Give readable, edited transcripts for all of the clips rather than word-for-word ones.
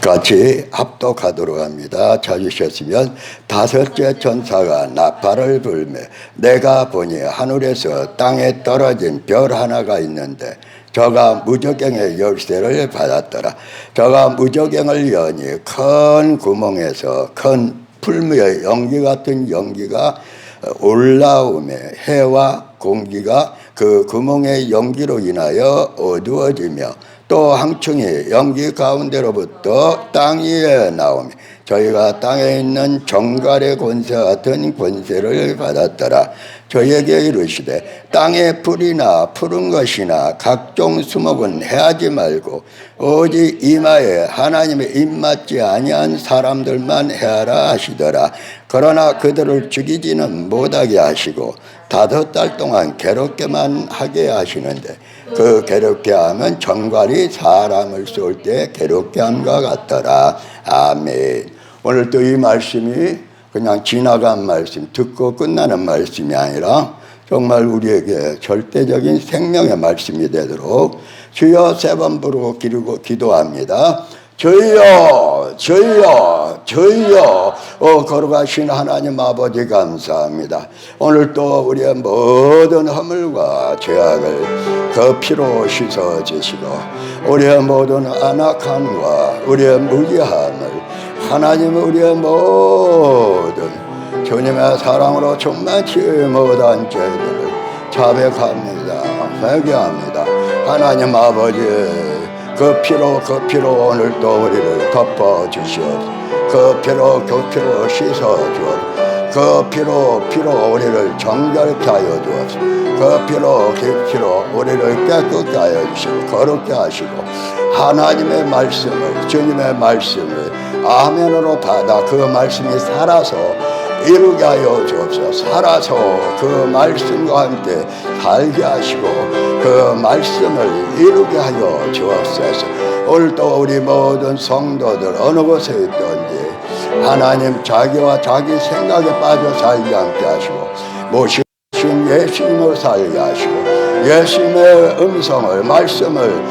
같이 합독하도록 합니다. 찾으셨으면 다섯째 천사가 나팔을 불며 내가 보니 하늘에서 땅에 떨어진 별 하나가 있는데 저가 무저갱의 열쇠를 받았더라. 저가 무저갱을 여니 큰 구멍에서 큰 풀무의 연기 같은 연기가 올라오며 해와 공기가 그 구멍의 연기로 인하여 어두워지며 또 항층이 연기 가운데로부터 땅 위에 나오며 저희가 땅에 있는 정갈의 권세 같은 권세를 받았더라. 저에게 이르시되 땅의 풀이나 푸른 것이나 각종 수목은 해하지 말고 오직 이마에 하나님의 입맞지 아니한 사람들만 해하라 하시더라. 그러나 그들을 죽이지는 못하게 하시고 5달 동안 괴롭게만 하게 하시는데 그 괴롭게 하면 정갈이 사람을 쏠 때 괴롭게 함과 같더라. 아멘. 오늘 또 이 말씀이 그냥 지나간 말씀, 듣고 끝나는 말씀이 아니라 정말 우리에게 절대적인 생명의 말씀이 되도록 주여 3번 부르고 기도합니다. 주여 주여 주여 걸어가신 하나님 아버지 감사합니다. 오늘 또 우리의 모든 허물과 죄악을 그 피로 씻어주시고 우리의 모든 안악함과 우리의 무지함을 하나님 우리의 모든 주님의 사랑으로 충만치 못한 죄들을 자백합니다. 회개합니다. 하나님 아버지 그 피로 오늘 또 우리를 덮어주시옵소서. 그 피로 씻어주옵소서. 그 피로 우리를 정결케 하여 주옵소서. 그 피로 우리를 깨끗게 하여 주시고 거룩게 하시고 하나님의 말씀을 주님의 말씀을 아멘으로 받아 그 말씀이 살아서 이루게 하여 주옵소서. 살아서 그 말씀과 함께 살게 하시고 그 말씀을 이루게 하여 주옵소서. 오늘도 우리 모든 성도들 어느 곳에 있든지 하나님 자기와 자기 생각에 빠져 살지 않게 하시고 모신 예수님을 살게 하시고 예수님의 음성을 말씀을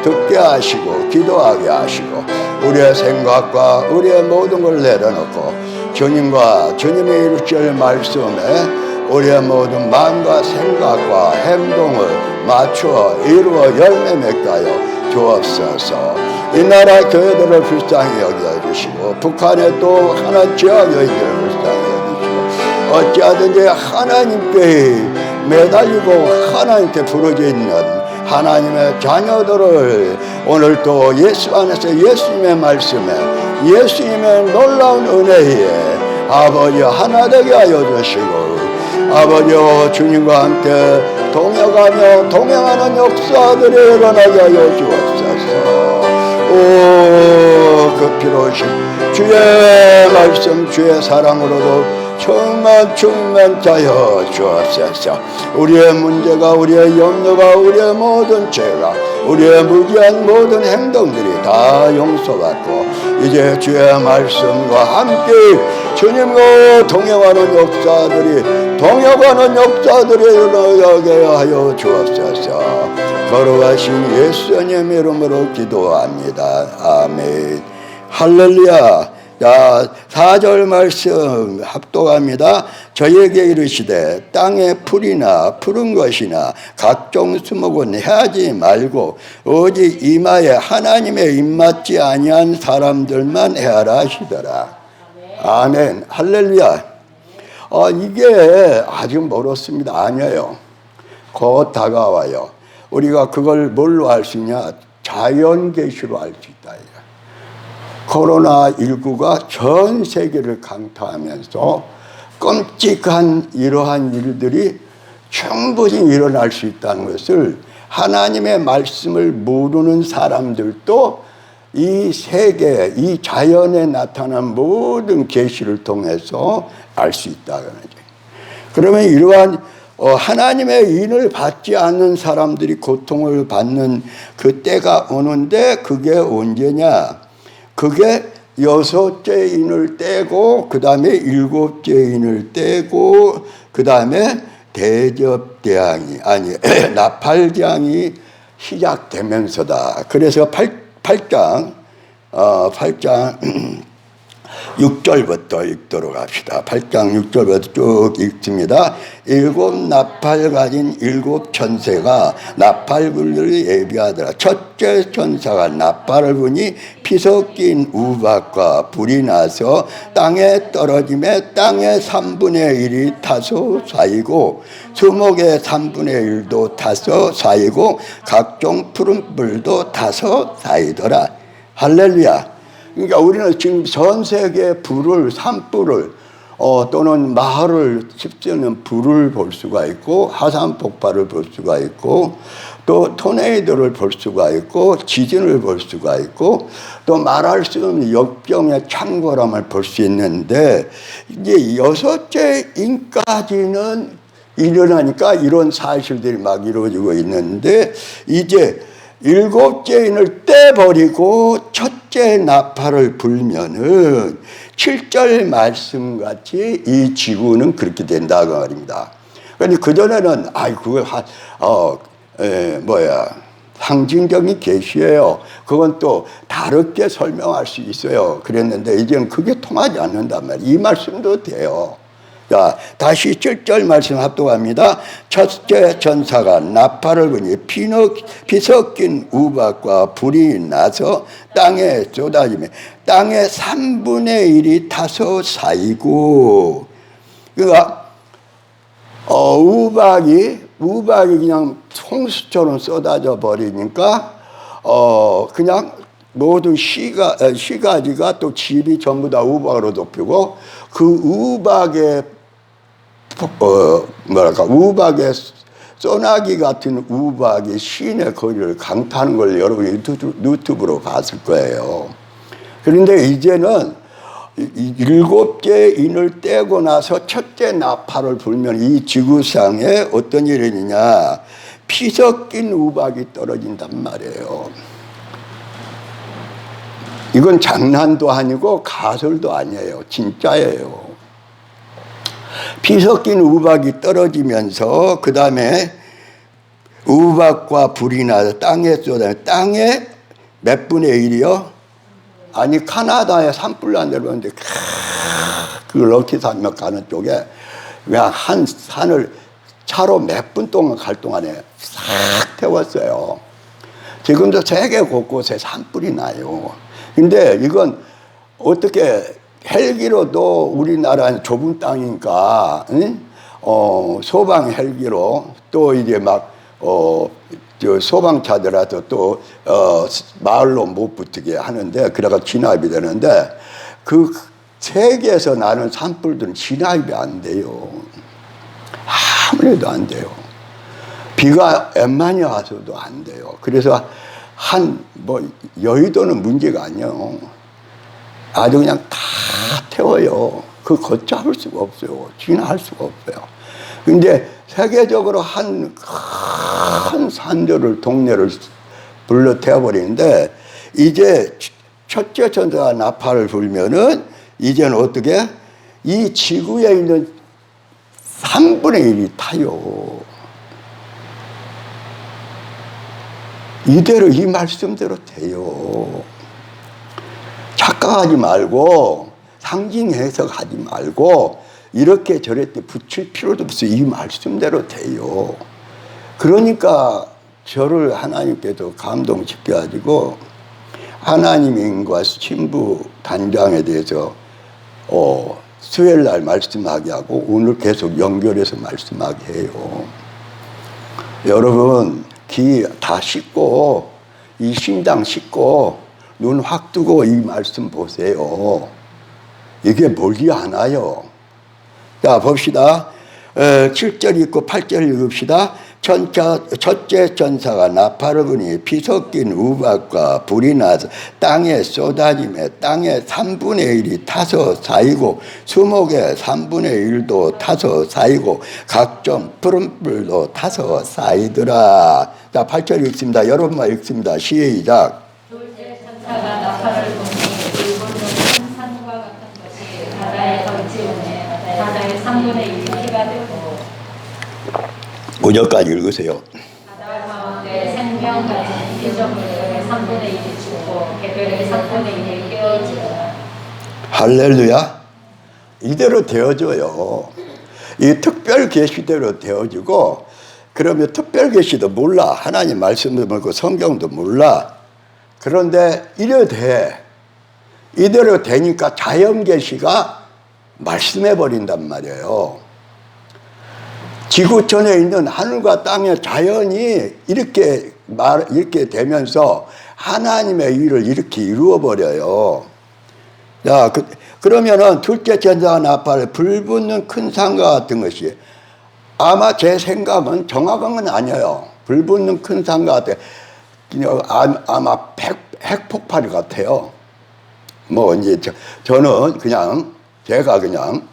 듣게 하시고 기도하게 하시고 우리의 생각과 우리의 모든 걸 내려놓고 주님과 주님이 이루실 말씀에 우리의 모든 마음과 생각과 행동을 맞추어 이루어 열매 맺게 하여 주옵소서. 이 나라 교회들을 불쌍히 여겨주시고 북한에 또 하나 지하교회들을 불쌍히 여기시고 어찌하든지 하나님께 매달리고 하나님께 부르짖 있는 하나님의 자녀들을 오늘 또 예수 안에서 예수님의 말씀에 예수님의 놀라운 은혜에 아버지 하나 되게 하여 주시고 아버지여 주님과 함께 동역하며 동행하는 역사들이 일어나게 하여 주옵소서. 그 피로신 주의 말씀 주의 사랑으로도 충만하여 주옵소서. 우리의 문제가 우리의 염려가 우리의 모든 죄가 우리의 무지한 모든 행동들이 다 용서받고 이제 주의 말씀과 함께 주님과 동행하는 역사들이 일어나게 하여 주옵소서. 걸어가신 예수님 이름으로 기도합니다. 아멘. 할렐루야. 자, 4절 말씀 합독합니다. 저에게 이르시되 땅의 풀이나 푸른 것이나 각종 수목은 해하지 말고 오직 이마에 하나님의 입맞지 아니한 사람들만 해하라 하시더라. 아멘. 할렐루야. 이게 아직 멀었습니다. 아니에요. 곧 다가와요. 우리가 그걸 뭘로 알 수 있냐? 자연 계시로 알 수 있다. 코로나19가 전 세계를 강타하면서 끔찍한 이러한 일들이 충분히 일어날 수 있다는 것을 하나님의 말씀을 모르는 사람들도 이 세계, 이 자연에 나타난 모든 계시를 통해서 알 수 있다는 거죠. 그러면 이러한 하나님의 인을 받지 않는 사람들이 고통을 받는 그 때가 오는데 그게 언제냐? 그게 6째 인을 떼고 그 다음에 7째 인을 떼고 그 다음에 대접대항이 나팔대항이 시작되면서다. 그래서 8장 8장 6절부터 읽도록 합시다. 8장 6절부터 쭉 읽습니다. 일곱 나팔 가진 일곱 천사가 나팔불을 예비하더라. 첫째 천사가 나팔을 부니 피 섞인 우박과 불이 나서 땅에 떨어짐에 땅의 3분의 1이 타서 쌓이고 수목의 3분의 1도 타서 쌓이고 각종 푸른 불도 타서 쌓이더라. 할렐루야. 그러니까 우리는 지금 전 세계 불을, 산불을 또는 마을을 휩쓰는 불을 볼 수가 있고 화산 폭발을 볼 수가 있고 또 토네이도를 볼 수가 있고 지진을 볼 수가 있고 또 말할 수 없는 역병의 창궐함을 볼 수 있는데 이제 여섯째 인까지는 일어나니까 이런 사실들이 막 이루어지고 있는데 이제 일곱째 인을 떼버리고 첫째 나팔을 불면은 7절 말씀같이 이 지구는 그렇게 된다고 말입니다. 그런데 그전에는 그걸 상징적인 계시예요. 그건 또 다르게 설명할 수 있어요. 그랬는데 이제는 그게 통하지 않는단 말이에요. 이 말씀도 돼요. 자, 다시 7절 말씀 합독합니다. 첫째 천사가 나팔을 부니 피 섞인 우박과 불이 나서 땅에 쏟아지며 땅의 3분의 1이 타서 쌓이고 그러니까 우박이 그냥 홍수처럼 쏟아져 버리니까 그냥 모든 시가지가 또 집이 전부 다 우박으로 덮이고 그 우박의 우박의 소나기 같은 우박이 시내 거리를 강타하는 걸 여러분이 유튜브로 봤을 거예요. 그런데 이제는 일곱째 인을 떼고 나서 첫째 나팔을 불면 이 지구상에 어떤 일이 있느냐, 피 섞인 우박이 떨어진단 말이에요. 이건 장난도 아니고 가설도 아니에요. 진짜예요. 피 섞인 우박이 떨어지면서 그 다음에 우박과 불이 나서 땅에 쏟아져. 땅에 몇 분의 1이요? 아니 카나다에 산불 난 데로 봤는데 그 럭키 산맥 가는 쪽에 그냥 한 산을 차로 몇 분 동안 갈 동안에 싹 태웠어요. 지금도 세계 곳곳에 산불이 나요. 근데 이건 어떻게 헬기로도 우리나라는 좁은 땅이니까 소방 헬기로 또 이제 막 소방차들한테 또 마을로 못 붙게 하는데 그래가 진압이 되는데 그 세계에서 나는 산불들은 진압이 안 돼요. 아무래도 안 돼요. 비가 웬만히 와서도 안 돼요. 그래서 여의도는 문제가 아니에요. 아주 그냥 다 태워요. 그거 걷잡을 수가 없어요. 진화할 수가 없어요. 근데 세계적으로 한 큰 산들을, 동네를 불러 태워버리는데 이제 첫째 천사가 나팔을 불면은 이제는 어떻게? 이 지구에 있는 3분의 1이 타요. 이대로 이 말씀대로 돼요. 착각하지 말고 상징 해석하지 말고 이렇게 저랬대 붙일 필요도 없어요. 이 말씀대로 돼요. 그러니까 저를 하나님께서 감동시켜가지고 하나님과 신부 단장에 대해서 수요일 날 말씀하게 하고 오늘 계속 연결해서 말씀하게 해요. 여러분 귀 다 씻고 이 신당 씻고 눈 확 뜨고 이 말씀 보세요. 이게 멀지 않아요. 자 봅시다. 7절 읽고 8절 읽읍시다. 첫째 천사가 나팔을 부니 피 섞인 우박과 불이 나서 땅에 쏟아지며 땅의 3분의 1이 타서 쌓이고 수목의 3분의 1도 타서 쌓이고 각종 푸른 불도 타서 쌓이더라. 자 8절 읽습니다. 여러분만 읽습니다. 시작. 둘째 천사가 나팔을 부니 붉은 산과 같은 것이 바다에 던지우니 바다의 3분의 1이 피가 되고 5절까지 읽으세요. 바다 가운데 생명 같은 피조물의 3분의 1이 죽고 별의 3분의 1이 깨어지더라. 할렐루야. 이대로 되어져요. 이 특별 계시대로 되어지고, 그러면 특별 계시도 몰라. 하나님 말씀도 모르고 성경도 몰라. 그런데 이래 돼. 이대로 되니까 자연 계시가 말씀해 버린단 말이에요. 지구촌에 있는 하늘과 땅의 자연이 이렇게 되면서 하나님의 일을 이렇게 이루어 버려요. 자, 그러면은 둘째 천사가 나팔을 불붙는 큰 산과 같은 것이, 아마 제 생각은 정확한 건 아니에요. 불붙는 큰 산과 같아. 아마 핵폭발 같아요. 뭐 이제 저는 그냥 제가 그냥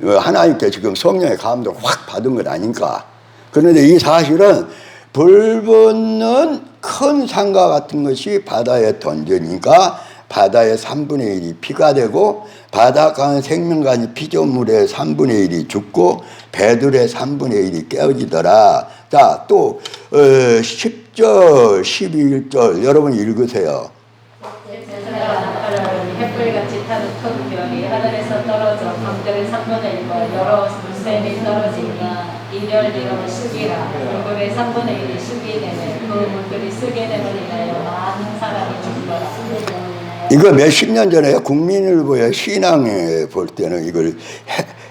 하나님께 지금 성령의 감동을 확 받은 건 아닌가. 그런데 이 사실은 불붙는 큰 산과 같은 것이 바다에 던지니까 바다의 3분의 1이 피가 되고, 바닷가의 생명간이 피조물의 3분의 1이 죽고 배들의 3분의 1이 깨어지더라. 자, 또 10절 11절 여러분 읽으세요. 제사가 나팔을 햇불같이 타는 큰 별이 하늘에서 떨어져 강들의 3분의 1과 여러 물샘이 떨어지니 이 별 이름은 쑥이라. 물들의 3분의 1이 쑥이 되매 그 물들이 쓰게 됨을 인하여 많은 사람이 죽더라. 이거 몇십 년 전에 국민일보의 신앙에 볼 때는 이걸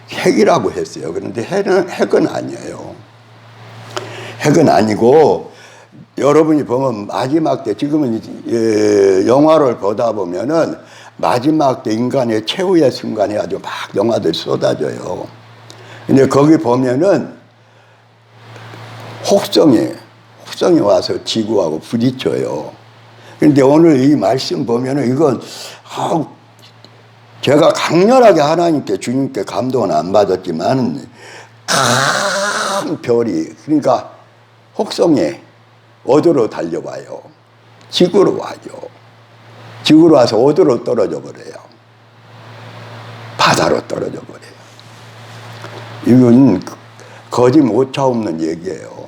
핵이라고 했어요. 그런데 핵은 아니에요. 핵은 아니고, 여러분이 보면 마지막 때, 지금은 영화를 보다 보면은 마지막 때 인간의 최후의 순간에 아주 막 영화들이 쏟아져요. 근데 거기 보면은 혹성이 와서 지구하고 부딪혀요. 그런데 오늘 이 말씀 보면은 이건 제가 강렬하게 하나님께, 주님께 감동은 안 받았지만 큰 별이, 그러니까 혹성이 어디로 달려와요? 지구로 와요. 지구로 와서 어디로 떨어져 버려요? 바다로 떨어져 버려요. 이건 거짓 오차 없는 얘기예요.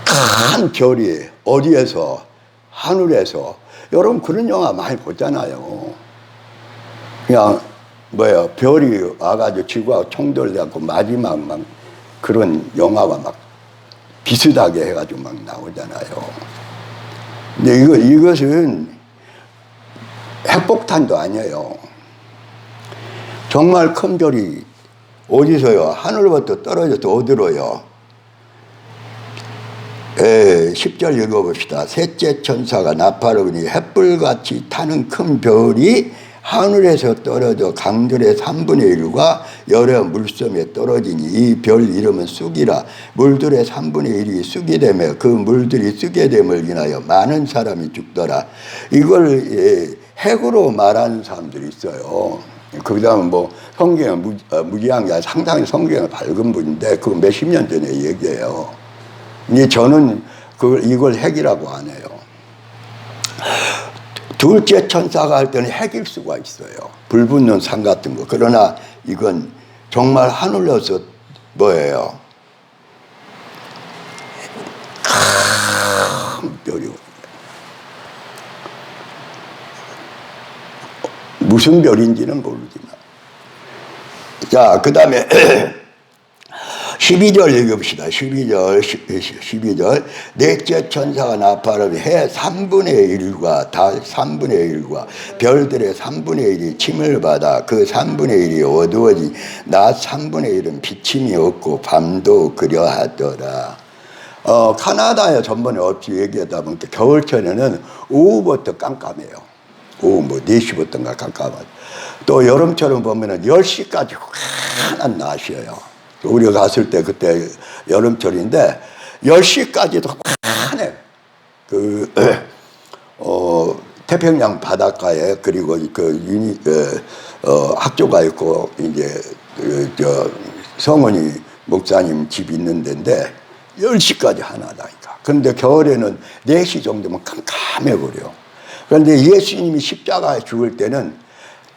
큰 별이 어디에서, 하늘에서, 여러분 그런 영화 많이 보잖아요. 그냥 별이 와가지고 지구하고 총돌돼갖고 마지막 막 그런 영화가 막 비슷하게 해가지고 막 나오잖아요. 근데 이것은 핵폭탄도 아니에요. 정말 큰 별이 어디서요? 하늘부터 떨어져서 어디로요? 10절 읽어봅시다. 셋째 천사가 나팔을 부니 햇불같이 타는 큰 별이 하늘에서 떨어져 강들의 3분의 1과 여러 물섬에 떨어지니 이 별 이름은 쑥이라. 물들의 3분의 1이 쑥이 되며 그 물들이 쑥게 됨을 인하여 많은 사람이 죽더라. 이걸 핵으로 말하는 사람들이 있어요. 그 다음에 뭐 성경을 무지한 게 상당히 성경을 밝은 분인데 그거 몇십 년 전에 얘기해요. 근데 저는 이걸 핵이라고 안 해요. 둘째 천사가 할 때는 핵일 수가 있어요. 불붙는 산 같은 거. 그러나 이건 정말 하늘에서 뭐예요? 큰 별이. 무슨 별인지는 모르지만. 자, 그 다음에 12절 읽읍시다. 12절. 넷째 천사가 나팔을 해 3분의 1과 달 3분의 1과 별들의 3분의 1이 침을 받아 그 3분의 1이 어두워지 낮 3분의 1은 비침이 없고 밤도 그려하더라. 카나다에 전번에 없이 얘기하다 보니까 겨울철에는 오후부터 깜깜해요. 오후 뭐 4시부터인가 깜깜하죠. 또 여름철은 보면은 10시까지 환한 낮이에요. 우리가 갔을 때 그때 여름철인데 10시까지도 환해. 태평양 바닷가에 그리고 학교가 있고 이제 성원이 목사님 집 있는 데인데 10시까지 하나다니까. 그런데 겨울에는 4시 정도면 깜깜해 버려. 그런데 예수님이 십자가에 죽을 때는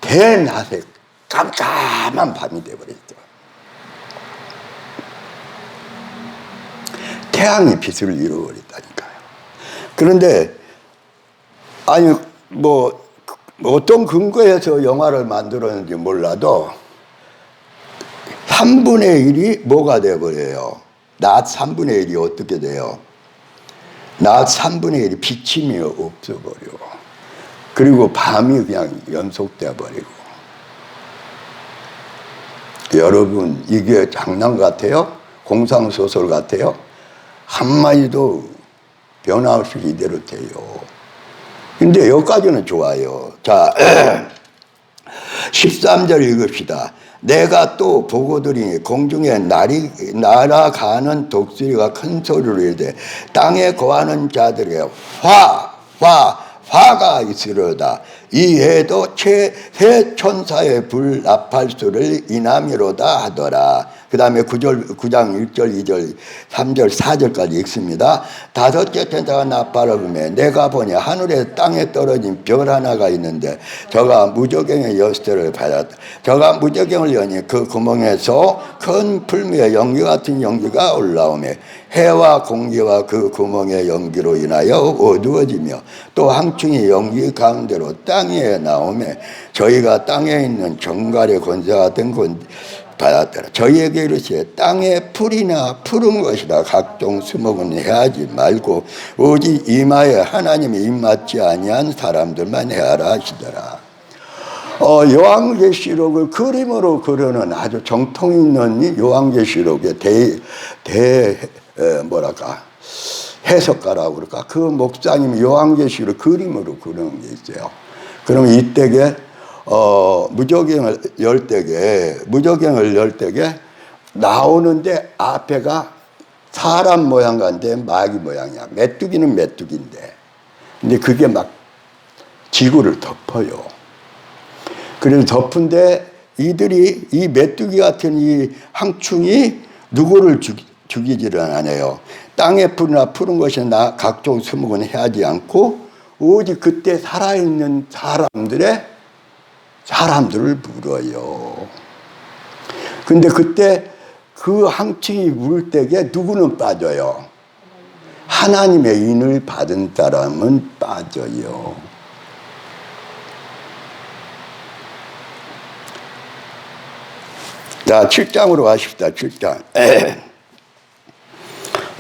대낮에 깜깜한 밤이 돼버렸죠. 태양이 빛을 잃어버렸다니까요. 그런데 아니 뭐 어떤 근거에서 영화를 만들었는지 몰라도 3분의 1이 뭐가 돼버려요? 낮 3분의 1이 어떻게 돼요? 낮 3분의 1이 비침이 없어버려. 그리고 밤이 그냥 연속돼 버리고. 여러분 이게 장난 같아요? 공상소설 같아요? 한마디도 변화 없이 이대로 돼요. 근데 여기까지는 좋아요. 자 13절 읽읍시다. 내가 또 보고 들으니 공중에 날아가는 독수리가 큰 소리로 이르되 땅에 거하는 자들에게 화가 있으려다. 이 해도 새 천사의 불 나팔소를 인함이로다 하더라. 그 다음에 9장 1절 2절 3절 4절까지 읽습니다. 다섯째 천사가 나팔을 불매 내가 보니 하늘에 땅에 떨어진 별 하나가 있는데 저가 무저갱의 열쇠를 받았다. 저가 무저갱을 여니 그 구멍에서 큰 풀무에 연기 같은 연기가 올라오매 해와 공기와 그 구멍의 연기로 인하여 어두워지며 또 항충이 연기 가운데로 땅에 나오매 저희가 땅에 있는 정갈의 권세 같은 건 받았더라. 저희에게 이르시되 땅에 풀이나 푸른 것이나 각종 수목은 해하지 말고 오직 이마에 하나님이 입맞지 아니한 사람들만 해하라 하시더라. 요한계시록을 그림으로 그려는 아주 정통 있는 요한계시록의 해석가라고 그럴까? 그 목사님이 요한계시록 그림으로 그리는 게 있어요. 그러면 이때에 무저갱을 열 때게 나오는데 앞에가 사람 모양 같은데 마귀 모양이야. 메뚜기는 메뚜기인데. 근데 그게 막 지구를 덮어요. 그래서 덮은데 이들이 이 메뚜기 같은 이 항충이 누구를 죽이지를 않아요. 땅에 푸르나 푸른 것이나 각종 수목은 해하지 않고 오직 그때 살아있는 사람들을 물어요. 근데 그때 그 항충이 물 때에 누구는 빠져요? 하나님의 인을 받은 사람은 빠져요. 자, 7장으로 가십시다. 7장.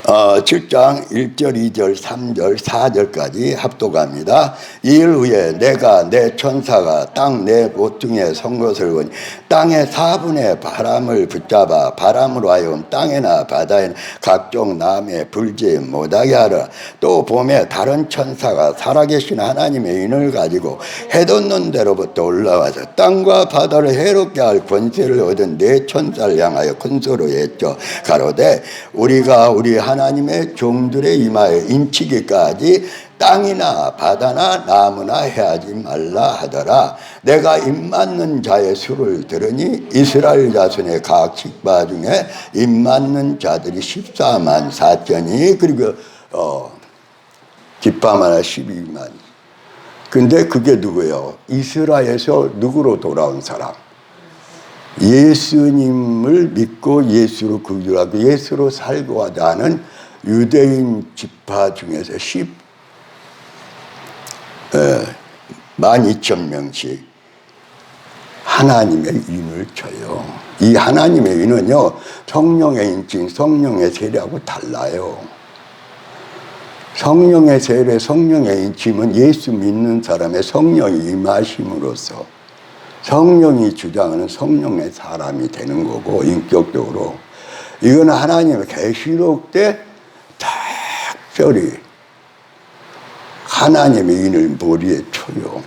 7장 1절, 2절, 3절, 4절까지 합독합니다. 이일 후에 내가 내 천사가 땅 내 모퉁이에 선 것을 보니 땅의 4분의 바람을 붙잡아 바람으로 하여금 땅에나 바다에나 각종 남에 불지 못하게 하라. 또 봄에 다른 천사가 살아계신 하나님의 인을 가지고 해돋는 데로부터 올라와서 땅과 바다를 해롭게 할 권세를 얻은 네 천사를 향하여 큰 소리로 했죠. 가로되 우리가 우리 하나님의 종들의 이마에 인치기까지 땅이나 바다나 나무나 해하지 말라 하더라. 내가 입맞는 자의 수를 들으니 이스라엘 자손의 각 직파 중에 입맞는 자들이 14만 4천이 그리고 기파마다 12만. 근데 그게 누구예요? 이스라엘에서 누구로 돌아온 사람? 예수님을 믿고 예수로 구주하고 예수로 살고 하자는 유대인 지파 중에서 12,000명씩 하나님의 인을 쳐요. 이 하나님의 인은요, 성령의 인칭, 성령의 세례하고 달라요. 성령의 세례, 성령의 인침은 예수 믿는 사람의 성령이 임하심으로써 성령이 주장하는 성령의 사람이 되는 거고, 인격적으로. 이거는 하나님의 계시록 때 특별히 하나님의 인을 머리에 쳐요.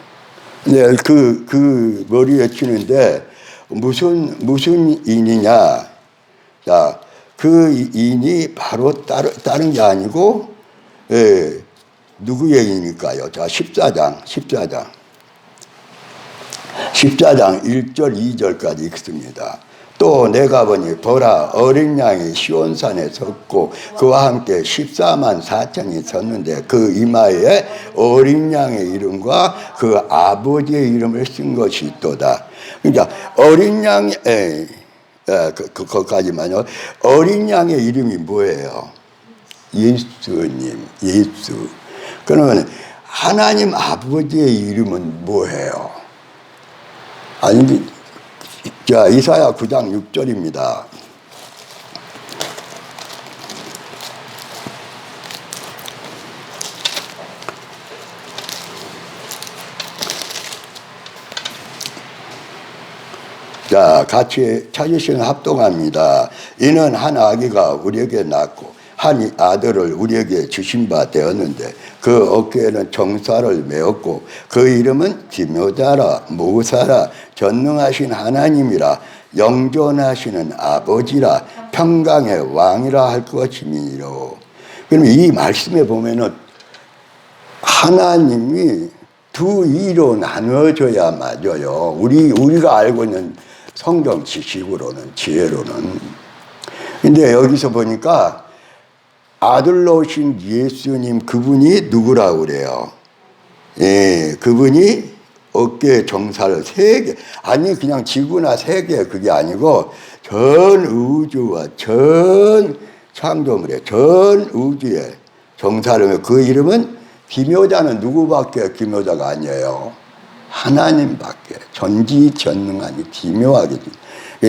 네, 그 머리에 치는데 무슨 인이냐? 자, 그 인이 바로 다른 게 아니고, 누구의 인일까요? 자, 14장 1절 2절까지 읽습니다. 또 내가 보니 보라 어린 양이 시온산에 섰고 그와 함께 14만 4천이 섰는데 그 이마에 어린 양의 이름과 그 아버지의 이름을 쓴 것이 있도다. 그러니까 어린 양의 그것까지만요. 어린 양의 이름이 뭐예요? 예수님, 예수. 그러면 하나님 아버지의 이름은 뭐예요? 아니, 자, 이사야 9장 6절입니다. 자, 같이 찾으시는 합동합니다. 이는 한 아기가 우리에게 낳고 한 아들을 우리에게 주신 바 되었는데 그 어깨에는 정사를 메었고 그 이름은 기묘자라 모사라 전능하신 하나님이라 영존하시는 아버지라 평강의 왕이라 할 것이니로. 그러면 이 말씀에 보면은 하나님이 두 이로 나누어져야 맞아요. 우리가 알고 있는 성경 지식으로는, 지혜로는. 근데 여기서 보니까 아들로 오신 예수님, 그분이 누구라고 그래요? 예, 그분이 어깨에 정사를 3개, 아니 그냥 지구나 세계, 그게 아니고 전 우주와 전 창조물에, 전 우주에 정사를, 그 이름은 기묘자는 누구밖에 기묘자가 아니에요. 하나님밖에. 전지전능하니 기묘하게.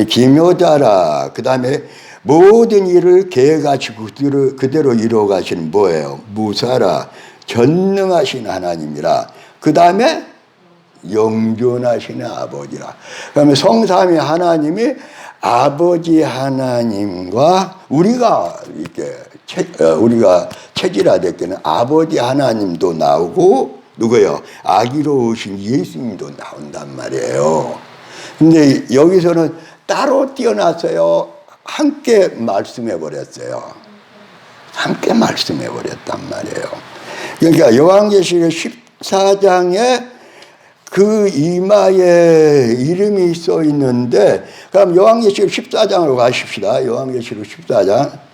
기묘자라. 그 다음에 모든 일을 계획하시 그대로 이루어 가시는 뭐예요? 무사라. 전능하신 하나님이라. 그 다음에 영존하시는 아버지라. 그러면 성삼위 하나님이 아버지 하나님과 우리가 이렇게 우리가 체질화됐기는 아버지 하나님도 나오고 누구요? 아기로 오신 예수님도 나온단 말이에요. 근데 여기서는 따로 띄어놨어요. 함께 말씀해 버렸어요. 함께 말씀해 버렸단 말이에요. 그러니까 요한계시록 14장에 그 이마에 이름이 써 있는데, 그럼 요한계시록 14장으로 가십시다. 요한계시록 14장.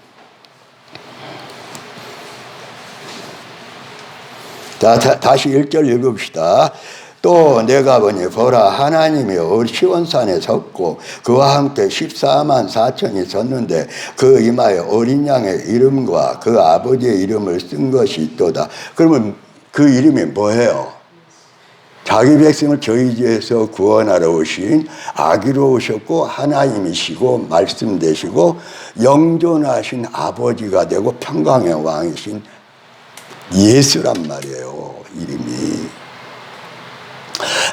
자, 다시 1절 읽읍시다. 또 내가 보니 보라 하나님이 시온산에 섰고 그와 함께 14만 4천이 섰는데 그 이마에 어린 양의 이름과 그 아버지의 이름을 쓴 것이 있도다. 그러면 그 이름이 뭐예요? 자기 백성을 저희 죄에서 구원하러 오신 아기로 오셨고 하나님이시고 말씀 되시고 영존하신 아버지가 되고 평강의 왕이신 예수란 말이에요. 이름이.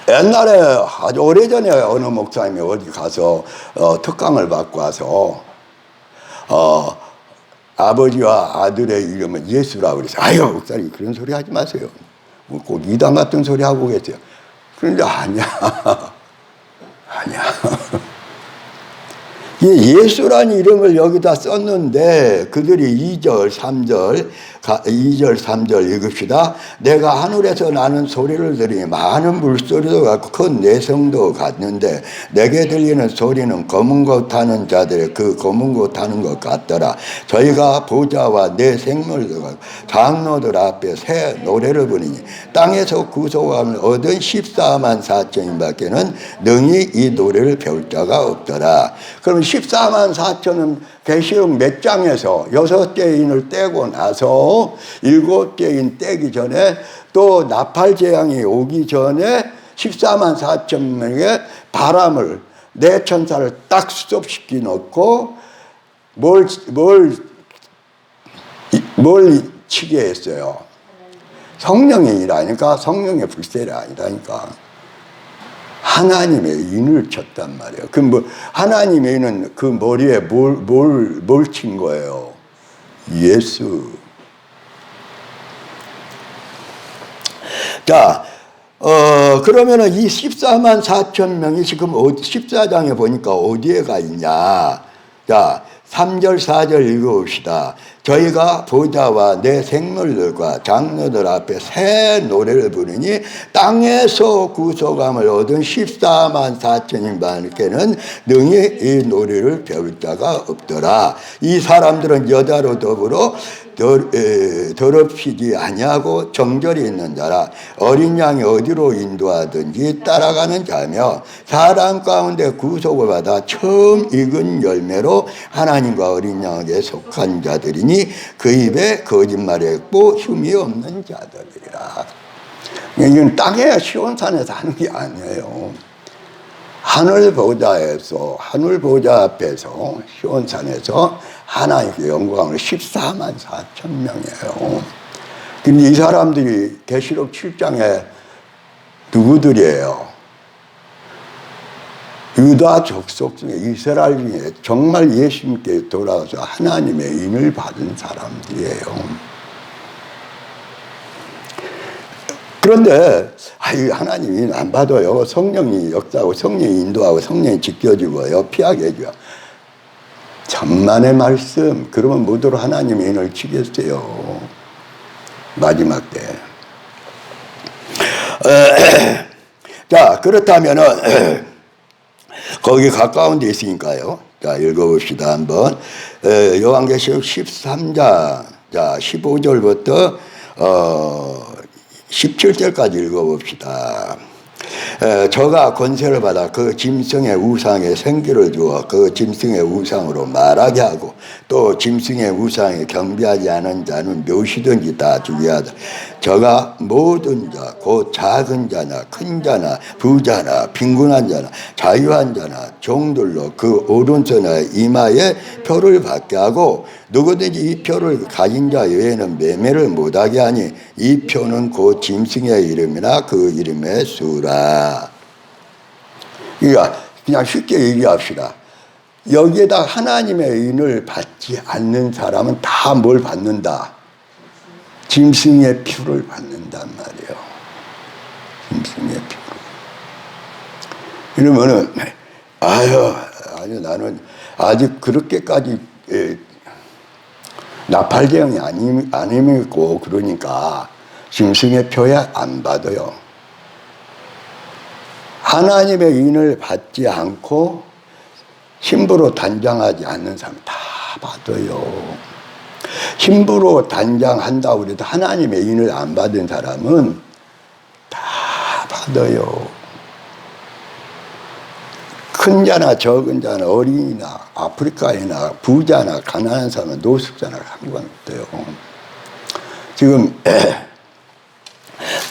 옛날에 아주 오래전에 어느 목사님이 어디 가서 특강을 받고 와서 아버지와 아들의 이름은 예수라고 그래서 아유 목사님 그런 소리 하지 마세요. 뭐 꼭 이단 같은 소리 하고 계세요. 그런데 아니야. 아니야. 예수라는 이름을 여기다 썼는데 그들이 2절 3절 읽읍시다. 내가 하늘에서 나는 소리를 들으니 많은 물소리도 같고 큰 내성도 같는데 내게 들리는 소리는 검은 것 타는 자들의 그 검은 것 타는 것 같더라. 저희가 보좌와 내 생물들과 장로들 앞에 새 노래를 부르니 땅에서 구속함을 얻은 14만 4천인 밖에는 능히 이 노래를 배울 자가 없더라. 그럼 14만 4천은 계시록 몇 장에서 6대인을 떼고 나서 7대인 떼기 전에 또 나팔 재앙이 오기 전에 14만 4천 명의 바람을 내 천사를 딱 수습시키 놓고 뭘 치게 했어요? 성령의 일 아니까, 성령의 불세례 아니라니까. 하나님의 인을 쳤단 말이에요. 그 뭐 하나님의 인은 그 머리에 뭘 친 거예요? 예수. 자, 그러면은 이 14만 4천 명이 지금 14장에 보니까 어디에 가 있냐? 자, 3절 4절 읽어봅시다. 저희가 보좌와 내 생물들과 장로들 앞에 새 노래를 부르니 땅에서 구속함을 얻은 14만 4천인 밖에는 능히 이 노래를 배울 자가 없더라. 이 사람들은 여자로 더불어 더럽히지 아니하고 정절이 있는 자라. 어린 양이 어디로 인도하든지 따라가는 자며 사람 가운데 구속을 받아 처음 익은 열매로 하나님과 어린 양에게 속한 자들이니 그 입에 거짓말이 없고 흉이 없는 자들이라. 이건 땅에 시온산에서 하는 게 아니에요. 하늘 보좌 앞에서 시온산에서 하나님의 영광을 14만 4천 명이에요. 근데 이 사람들이 계시록 7장에 누구들이에요? 유다 족속 중에 이스라엘 중에 정말 예수님께 돌아와서 하나님의 인을 받은 사람들이에요. 그런데 하나님이 안 받아요. 성령이 역사하고 성령이 인도하고 성령이 지켜주고요. 피하게 해줘요. 천만의 말씀. 그러면 무도로 하나님의 인을 치겠어요. 마지막 때. 자, 그렇다면은 거기 가까운 데 있으니까요. 자, 읽어봅시다 한번. 요한계시록 13장 자 15절부터 17절까지 읽어봅시다. 저가 권세를 받아 그 짐승의 우상에 생기를 주어 그 짐승의 우상으로 말하게 하고 또 짐승의 우상에 경배하지 않은 자는 묘시든지 다 주게 하다. 저가 모든 자, 곧 작은 자나 큰 자나 부자나 빈곤한 자나 자유한 자나 종들로 그 오른손이나 이마에 표를 받게 하고 누구든지 이 표를 가진 자 외에는 매매를 못하게 하니 이 표는 곧 짐승의 이름이나 그 이름의 수라. 그러니까 그냥 쉽게 얘기합시다. 여기에다 하나님의 인을 받지 않는 사람은 다 뭘 받는다? 짐승의 표를 받는단 말이에요. 짐승의 표. 이러면은 아주 나는 아직 그렇게까지 나팔대형이 아니고 그러니까 짐승의 표에 안 받아요. 하나님의 인을 받지 않고 신부로 단장하지 않는 사람 다 받아요. 신부로 단장한다고 해도 하나님의 인을 안 받은 사람은 다 받아요. 큰 자나 적은 자나 어린이나 아프리카이나 부자나 가난한 사람은 노숙자나 상관없어요. 지금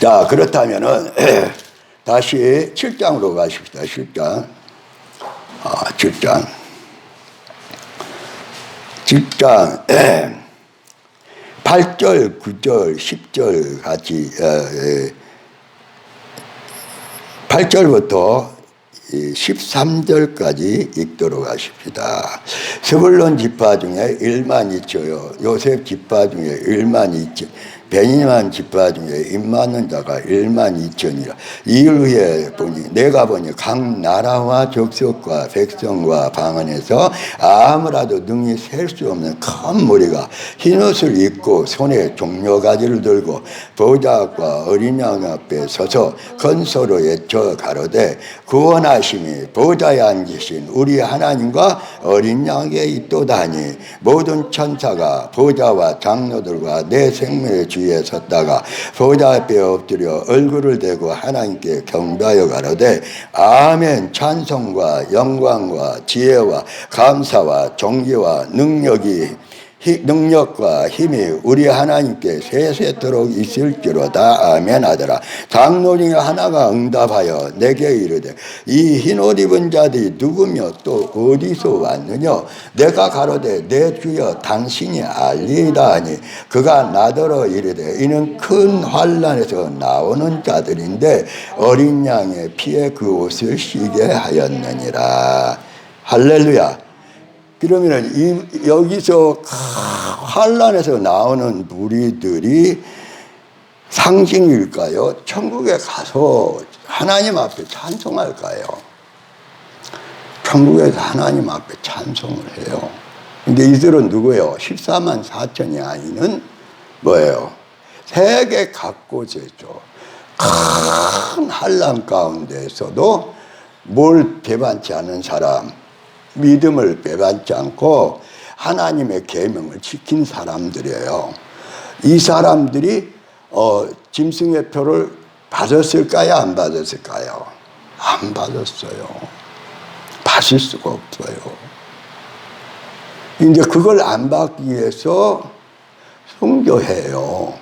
자 그렇다면은 다시 7장으로 가십시다. 7장 7장 8절, 9절, 10절 같이 8절부터 13절까지 읽도록 하십시다. 스불론 지파 중에 1만 2천요 요셉 지파 중에 1만 2천 베냐민 지파 중에 입 맞는 자가 1만 2천이라. 이후에 보니 내가 보니 각 나라와 족속과 백성과 방언에서 아무라도 능히 셀 수 없는 큰 무리가 흰옷을 입고 손에 종려가지를 들고 보좌 앞과 어린 양 앞에 서서 큰 소리로 외쳐 가로되 구원하심이 보좌에 앉으신 우리 하나님과 어린 양에게 있도다니 모든 천사가 보좌와 장로들과 내 생명의 주위에 섰다가 보좌 앞에 엎드려 얼굴을 대고 하나님께 경배하여 가로되 아멘. 찬송과 영광과 지혜와 감사와 존귀와 능력과 힘이 우리 하나님께 세세토록 있을지로다. 아멘 하더라. 장로 중에 하나가 응답하여 내게 이르되 이 흰옷 입은 자들이 누구며 또 어디서 왔느냐. 내가 가로되 내 주여 당신이 알리이다 하니 그가 나더러 이르되 이는 큰 환난에서 나오는 자들인데 어린 양의 피에 그 옷을 씻게 하였느니라. 할렐루야. 그러면은 여기서 환난에서 나오는 무리들이 상징일까요? 천국에 가서 하나님 앞에 찬송할까요? 천국에서 하나님 앞에 찬송을 해요. 근데 이들은 누구예요? 14만 4천이 아니는 뭐예요? 세계 각곳에죠. 큰 환난 가운데서도 뭘 배반치 않은 사람, 믿음을 배반치 않고 하나님의 계명을 지킨 사람들이에요. 이 사람들이 짐승의 표를 받았을까요? 안 받았을까요? 안 받았어요. 받을 수가 없어요. 이제 그걸 안 받기 위해서 순교해요.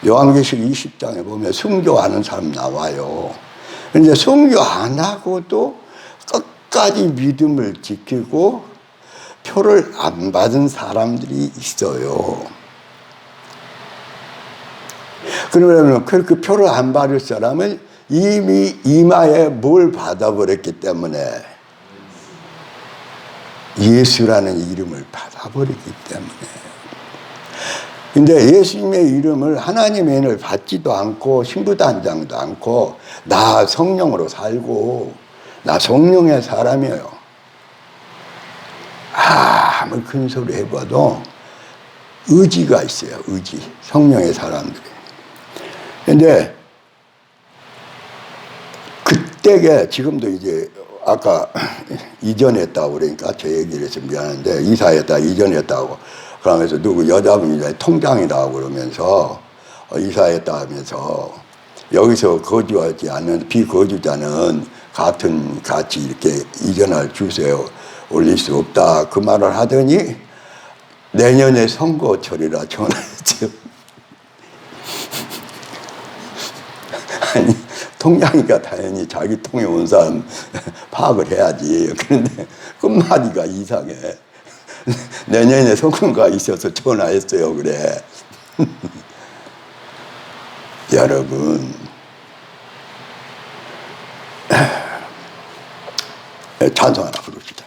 요한계시록 20장에 보면 순교하는 사람 나와요. 그런데 순교 안 하고도 끝까지 믿음을 지키고 표를 안 받은 사람들이 있어요. 그러면 그 표를 안 받을 사람은 이미 이마에 뭘 받아버렸기 때문에, 예수라는 이름을 받아버렸기 때문에. 근데 예수님의 이름을, 하나님의 이름을 받지도 않고 신부단장도 않고 나 성령으로 살고 나 성령의 사람이에요. 아무리 큰 소리 해봐도 의지가 있어요. 의지. 성령의 사람들이. 근데 그때게, 지금도 이제 아까 이전했다고 그러니까 제 얘기를 해서 미안한데, 이사했다 이전했다고 그러면서 누구 여자분이 통장이라고 그러면서 이사했다 하면서 여기서 거주하지 않는 비거주자는 같이 이렇게 이전할 주세요 올릴 수 없다, 그 말을 하더니 내년에 선거철이라 전화했죠. 아니, 통장이니까 당연히 자기 통에 온 사람 파악을 해야지. 그런데 끝마디가 이상해. 내년에 선거가 있어서 전화했어요. 그래. 여러분, 찬송 하나 부릅시다.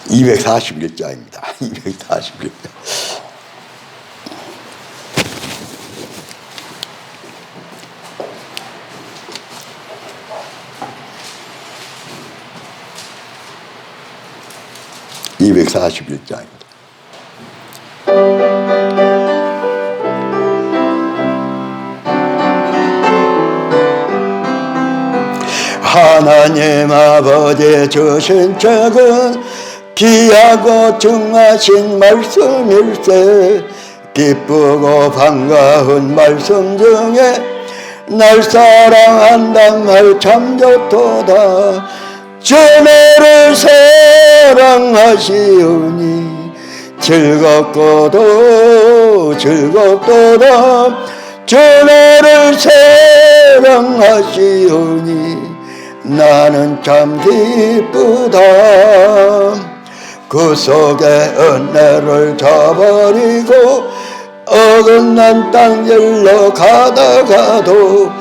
241자입니다. 241자. (241장입니다) 하나님 아버지 주신 책은 귀하고 중하신 말씀일세. 기쁘고 반가운 말씀 중에 날 사랑한단 말 참 좋도다. 주내를 사랑하시오니 즐겁고도 즐겁도다. 주내를 사랑하시오니 나는 참 기쁘다. 그 속에 은혜를 저버리고 어긋난 땅길로 가다가도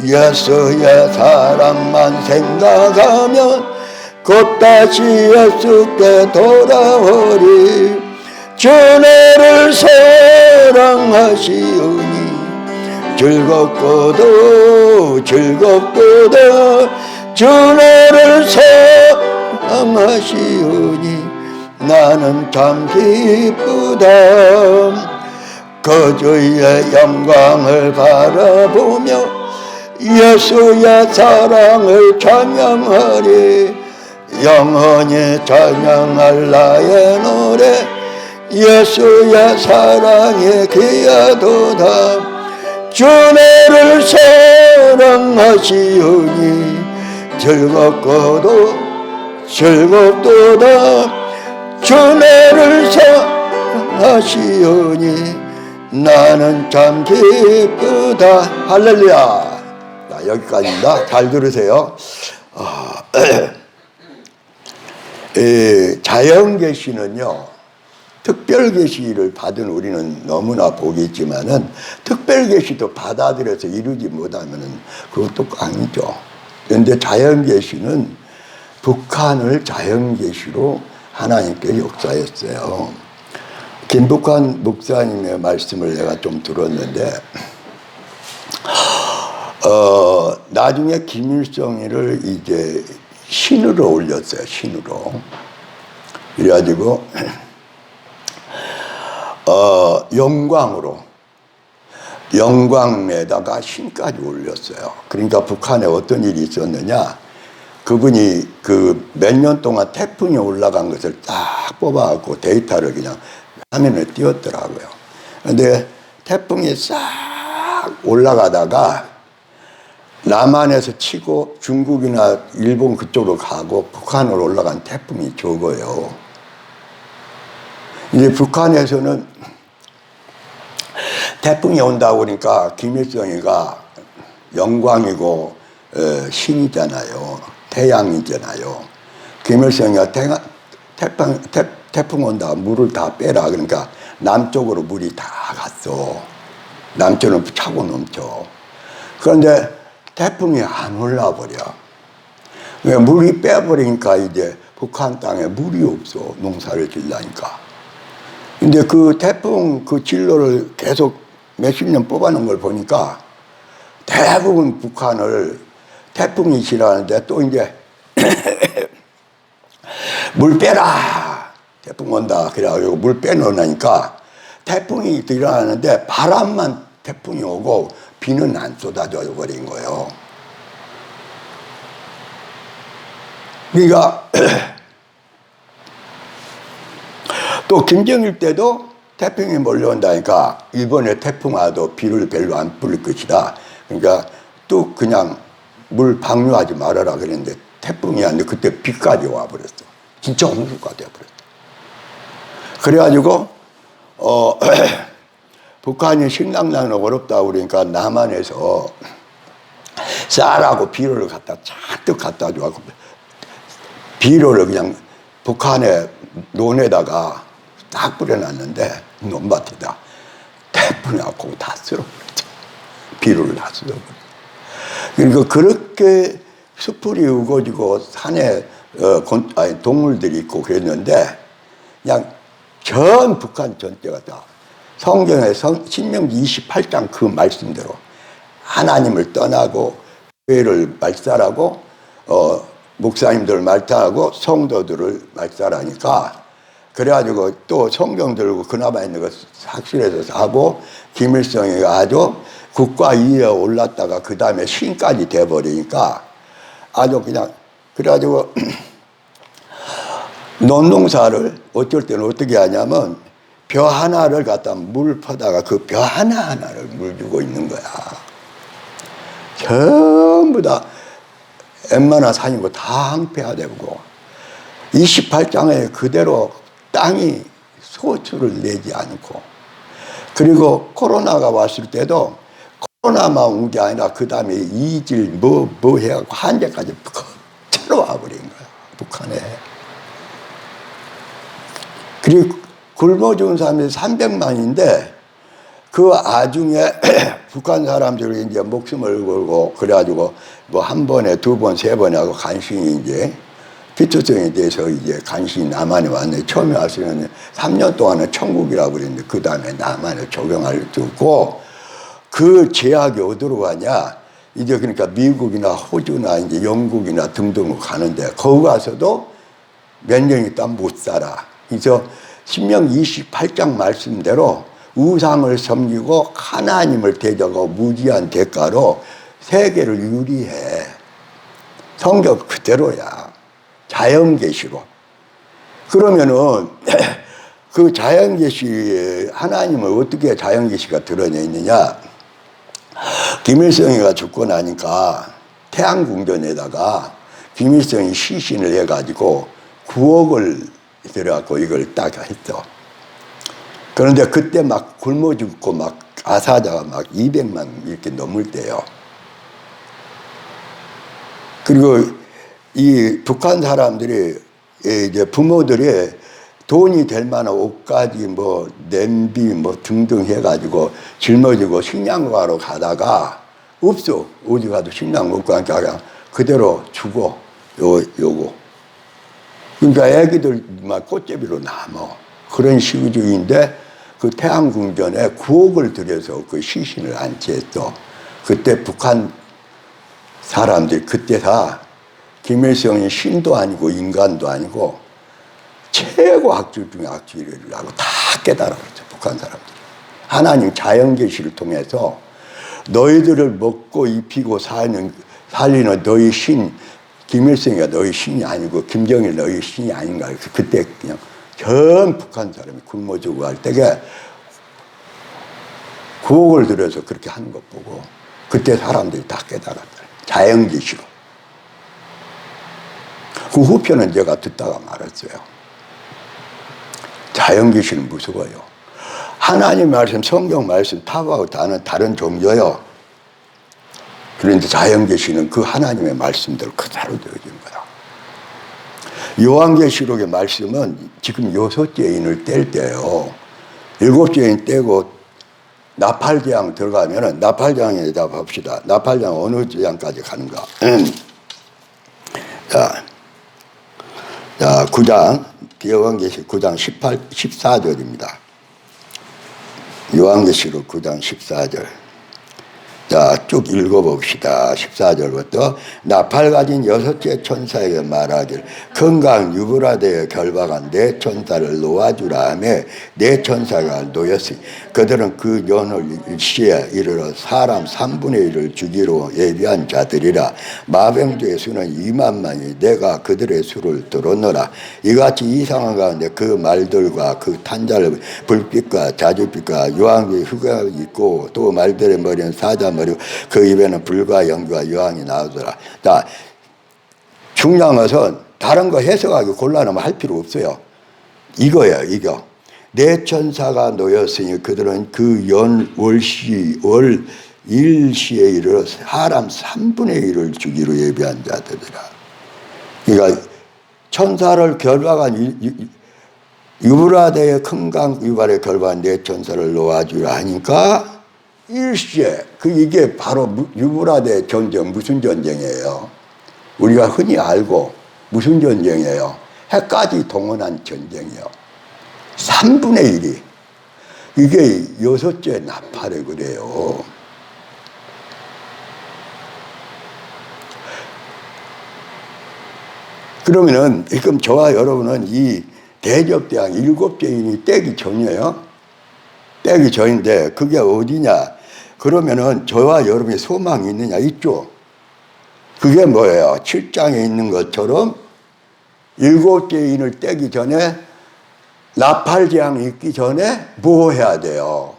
예수의 사랑만 생각하면 곧 다시 예수께 돌아오리. 주내를 사랑하시오니 즐겁고도 즐겁도다. 주내를 사랑하시오니 나는 참 기쁘다. 그 주의 영광을 바라보며 예수의 사랑을 찬양하리. 영원히 찬양할 나의 노래 예수의 사랑이 귀하도다. 주내를 사랑하시오니 즐겁고도 즐겁도다. 주내를 사랑하시오니 나는 참 기쁘다. 할렐루야. 자, 여기까지입니다. 잘 들으세요. 자연계시는요, 특별계시를 받은 우리는 너무나 복이 있지만은 특별계시도 받아들여서 이루지 못하면은 그것도 아니죠. 그런데 자연계시는 북한을 자연계시로 하나님께 역사했어요. 김북한 목사님의 말씀을 내가 좀 들었는데, 나중에 김일성이를 이제 신으로 올렸어요. 신으로. 그래가지고 영광에다가 신까지 올렸어요. 그러니까 북한에 어떤 일이 있었느냐, 그분이 그 몇 년 동안 태풍이 올라간 것을 딱 뽑아갖고 데이터를 그냥 화면에 띄웠더라고요. 근데 태풍이 싹 올라가다가 남한에서 치고 중국이나 일본 그쪽으로 가고 북한으로 올라간 태풍이 적어요. 이제 북한에서는 태풍이 온다고 그러니까 김일성이가 영광이고 신이잖아요. 태양이잖아요. 김일성이가 태풍 온다 물을 다 빼라 그러니까 남쪽으로 물이 다 갔어. 남쪽은 차고 넘쳐. 그런데 태풍이 안 올라버려. 물이 빼버리니까 이제 북한 땅에 물이 없어. 농사를 지려니까. 근데 그 태풍 그 진로를 계속 몇십 년 뽑아놓은 걸 보니까 대부분 북한을 태풍이 지나는데 또 이제 물 빼라! 태풍 온다. 그래가지고 물 빼놓으니까 태풍이 일어나는데 바람만 태풍이 오고 비는 안 쏟아져 버린 거예요. 그러니까 또 김정일 때도 태풍이 몰려온다니까 이번에 태풍 와도 비를 별로 안 뿌릴 것이다. 그러니까 또 그냥 물 방류하지 말아라 그랬는데 태풍이 왔는데 그때 비까지 와버렸어. 진짜 홍수가 되어버렸어. 그래가지고 북한이 식량난로 어렵다고 그러니까 남한에서 쌀하고 비료를 잔뜩 갖다 줘갖고 비료를 그냥 북한의 논에다가 딱 뿌려놨는데 논밭에다 태풍이 왔고 다 쓸어버렸죠. 비료를 다 쓸어버렸죠. 그러니까 그렇게 숲풀이 우거지고 산에 동물들이 있고 그랬는데 그냥 전 북한 전체가 다 성경의 신명기 28장 그 말씀대로 하나님을 떠나고 교회를 말살하고 목사님들을 말살하고 성도들을 말살하니까 그래가지고 또 성경 들고 그나마 있는 거 삭실해서 하고 김일성이가 아주 국가 2위에 올랐다가 그 다음에 신까지 돼버리니까 아주 그냥 그래가지고 논농사를 어쩔 때는 어떻게 하냐면 벼 하나를 갖다 물 퍼다가 그 벼 하나하나를 물 주고 있는 거야. 전부 다 웬만한 산이고 다 항폐화되고 28장에 그대로 땅이 소출을 내지 않고 그리고 코로나가 왔을 때도 코로나만 온 게 아니라 그 다음에 이질 뭐 해갖고 한제까지 거쳐로 와버린 거야 북한에. 그리고 굶어 죽은 사람이 300만인데 그 와중에 북한 사람들이 이제 목숨을 걸고 그래가지고 뭐 한 번에 두 번, 세 번 하고 간신히 이제 피투성에 대해서 이제 간신히 남한에 왔는데 처음에 왔을 때는 3년 동안은 천국이라고 그랬는데 그 다음에 남한에 적용할 수 없고 그 제약이 어디로 가냐 이제 그러니까 미국이나 호주나 이제 영국이나 등등 가는데 거기 가서도 몇 년 있다 못 살아. 그래서 신명 28장 말씀대로 우상을 섬기고 하나님을 대적하고 무지한 대가로 세계를 유리해. 성경 그대로야. 자연계시로. 그러면은 그 자연계시 하나님을 어떻게 자연계시가 드러내 있느냐. 김일성이가 죽고 나니까 태양궁전에다가 김일성이 시신을 해가지고 9억을 들여갖고 이걸 딱 했어. 그런데 그때 막 굶어 죽고 막 아사자가 막 200만 이렇게 넘을 때요. 그리고 이 북한 사람들이 이제 부모들이 돈이 될 만한 옷가지 뭐 냄비 뭐 등등 해가지고 짊어지고 식량과로 가다가 없어. 어디 가도 식량 먹고 하니까 그냥 그대로 주고 요거. 그러니까 애기들 막 꽃제비로 남어. 그런 시기인데 그 태양궁전에 9억을 들여서 그 시신을 안치했어. 그때 북한 사람들 그때 다 김일성이 신도 아니고 인간도 아니고 최고 악질 중에 악질이라고 다 깨달아버렸죠. 북한 사람들이. 하나님 자연계시를 통해서 너희들을 먹고 입히고 살리는 너희 신 김일성이가 너희 신이 아니고 김정일 너희 신이 아닌가. 그때 그냥 전 북한 사람이 굶어 죽고 할 때에 9억을 들여서 그렇게 하는 것 보고 그때 사람들이 다 깨달았다. 자연계시로. 그 후편은 제가 듣다가 말았어요. 자, 자연 계시는 무서워요. 하나님 말씀, 성경 말씀 타고하고 다른 종교요. 그런데 자연 계시는 그 하나님의 말씀대로 그대로 되어진 거야. 요한계시록의 말씀은 지금 6죄인을 뗄 때요. 7죄인 떼고 나팔재앙 들어가면은 나팔재앙에다 봅시다. 나팔재앙 어느 재앙까지 가는가? 자, 9장, 요한계시록 9장 14절입니다. 요한계시록 9장 14절. 자, 쭉 읽어봅시다. 14절부터. 나팔 가진 6째 천사에게 말하길 건강 유브라데에 결박한 네 천사를 놓아주라 하며 네 천사가 놓였으니 그들은 그 연을 일시에 이르러 사람 3분의 1을 주기로 예비한 자들이라. 마병주의 수는 2만만이 내가 그들의 수를 들었노라. 이같이 이상한 가운데 그 말들과 그 탄자를 불빛과 자주빛과 유황의 흑가 있고 또 말들의 머리는 사자 머리고 그 입에는 불과 연기와 유황이 나오더라. 자, 중요한 것은 다른 거 해석하기 곤란하면 할 필요 없어요. 이거예요, 이거. 네 천사가 놓였으니 그들은 그 월 일시에 이르러 사람 3분의 1을 주기로 예비한 자들이라. 그러니까 천사를 결박한 유브라데의 큰 강 유발에 결박한 네 천사를 놓아주라 하니까 일시에 이게 바로 유브라데 전쟁. 무슨 전쟁이에요? 우리가 흔히 알고 무슨 전쟁이에요? 해까지 동원한 전쟁이요. 3분의 1이 이게 6째 나팔에 그래요. 그러면은 지금 저와 여러분은 이 대적대왕 7죄인이 떼기 전이에요. 떼기 전인데 그게 어디냐? 그러면은 저와 여러분의 소망이 있느냐? 있죠. 그게 뭐예요? 7장에 있는 것처럼 7죄인을 떼기 전에 나팔재앙이 있기 전에 뭐 해야 돼요?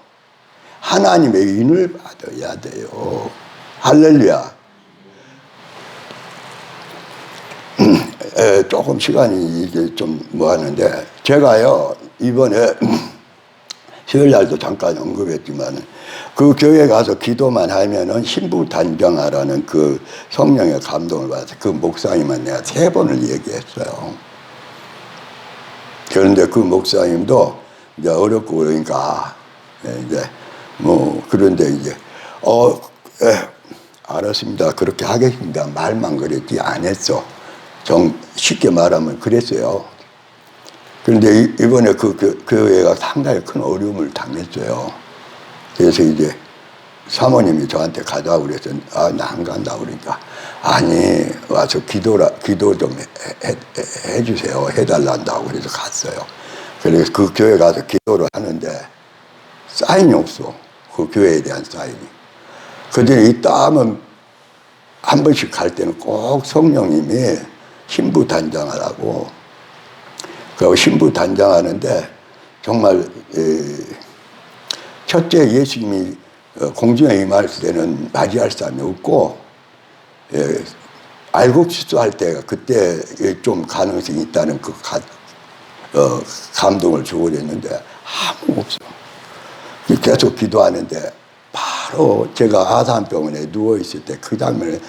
하나님의 인을 받아야 돼요. 할렐루야. 조금 시간이 이제 좀 뭐 하는데 제가요 이번에 수요일날도 잠깐 언급했지만 그 교회 가서 기도만 하면은 신부단정하라는 그 성령의 감동을 받아서 그 목사님은 내가 3번을 얘기했어요. 그런데 그 목사님도 이제 어렵고 그러니까 이제 뭐 그런데 이제 알았습니다. 그렇게 하겠습니다. 말만 그랬지 안 했어. 쉽게 말하면 그랬어요. 그런데 이번에 그 교회가 상당히 큰 어려움을 당했어요. 그래서 이제 사모님이 저한테 가자고 그래서 나 안 간다고 그러니까 아니 와서 기도 좀 해주세요. 해달란다고 그래서 갔어요. 그래서 그 교회 가서 기도를 하는데 사인이 없어. 그 교회에 대한 사인이. 그런데 이 땀은 한 번씩 갈 때는 꼭 성령님이 신부 단장하라고. 그 신부 단장하는데 정말 첫째 예수님이 공중에 임할 때는 맞이할 사람이 없고 알곡 수수할 때가 그때 좀 가능성이 있다는 그 감동을 주고 그랬는데 아무 없어. 계속 기도하는데 바로 제가 아산병원에 누워있을 때 그 장면을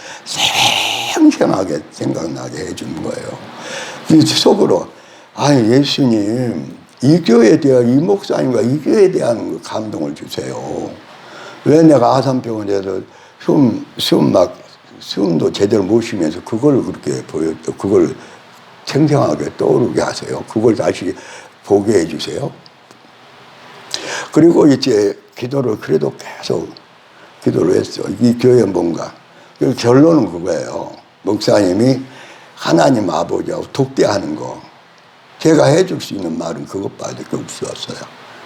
생생하게 생각나게 해주는 거예요. 속으로 아니 예수님 이 교회에 대한 이 목사님과 이 교회에 대한 감동을 주세요. 왜 내가 아산병원에서 숨도 제대로 못 쉬면서 그걸 그렇게 그걸 생생하게 떠오르게 하세요. 그걸 다시 보게 해주세요. 그리고 이제 기도를 그래도 계속 기도를 했어. 이 교회 뭔가. 결론은 그거예요. 목사님이 하나님 아버지하고 독대하는 거. 제가 해줄 수 있는 말은 그것밖에 없었어요.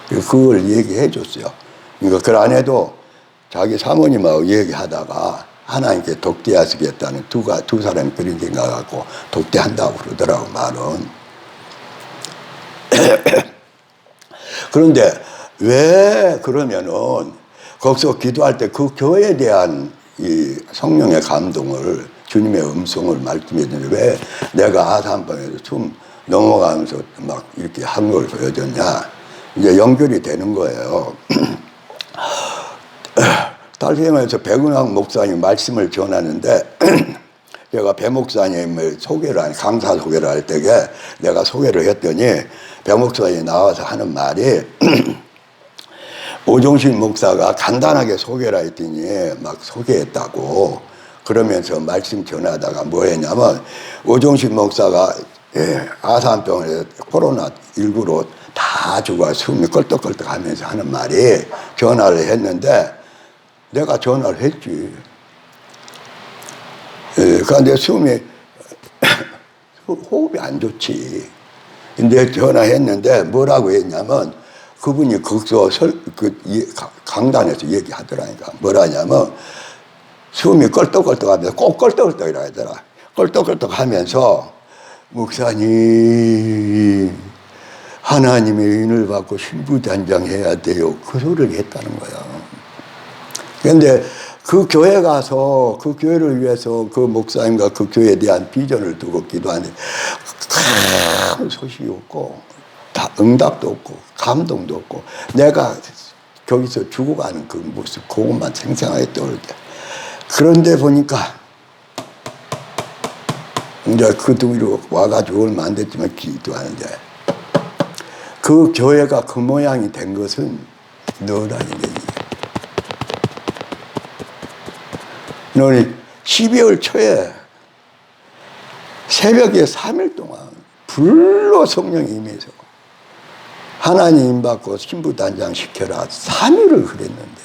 그걸 얘기해 줬어요. 그러니까 그 안에도 자기 사모님하고 얘기하다가 하나님께 독대하시겠다는 두 사람이 그런 생각하고 독대한다고 그러더라고, 말은. 그런데 왜 그러면은 거기서 기도할 때 그 교회에 대한 이 성령의 감동을 주님의 음성을 말씀해 주는데 왜 내가 아산방에서 넘어가면서 막 이렇게 한 걸 보여줬냐. 이제 연결이 되는 거예요. 달생에서 백운학 목사님 말씀을 전하는데 제가 배 목사님을 강사 소개를 할 때에 내가 소개를 했더니 배 목사님이 나와서 하는 말이 오종식 목사가 간단하게 소개를 했더니 막 소개했다고 그러면서 말씀 전하다가 뭐 했냐면 오종식 목사가 아산병원에서 코로나19로 다 죽어 숨이 껄떡껄떡 하면서 하는 말이 전화를 했는데 내가 전화를 했지. 그런데 숨이 호흡이 안 좋지. 근데 전화했는데 뭐라고 했냐면 그분이 거기서 강단에서 얘기하더라니까. 뭐라냐면 숨이 껄떡껄떡 하면서 꼭 껄떡껄떡이라 하더라. 껄떡껄떡 하면서 목사님 하나님의 은을 받고 신부단장해야 돼요. 그 소리를 했다는 거야. 그런데 그 교회 가서 그 교회를 위해서 그 목사님과 그 교회에 대한 비전을 두고 기도하는데 큰 소식이 없고 다 응답도 없고 감동도 없고 내가 거기서 죽어가는 그 모습 그것만 생생하게 떠올 때 그런데 보니까 이제 그 뒤로 와가지고 얼마 안 됐지만 기도하는데 그 교회가 그 모양이 된 것은 너라는 얘기야. 너는 12월 초에 새벽에 3일 동안 불로 성령이 임해서 하나님 임받고 신부단장 시켜라 3일을 그랬는데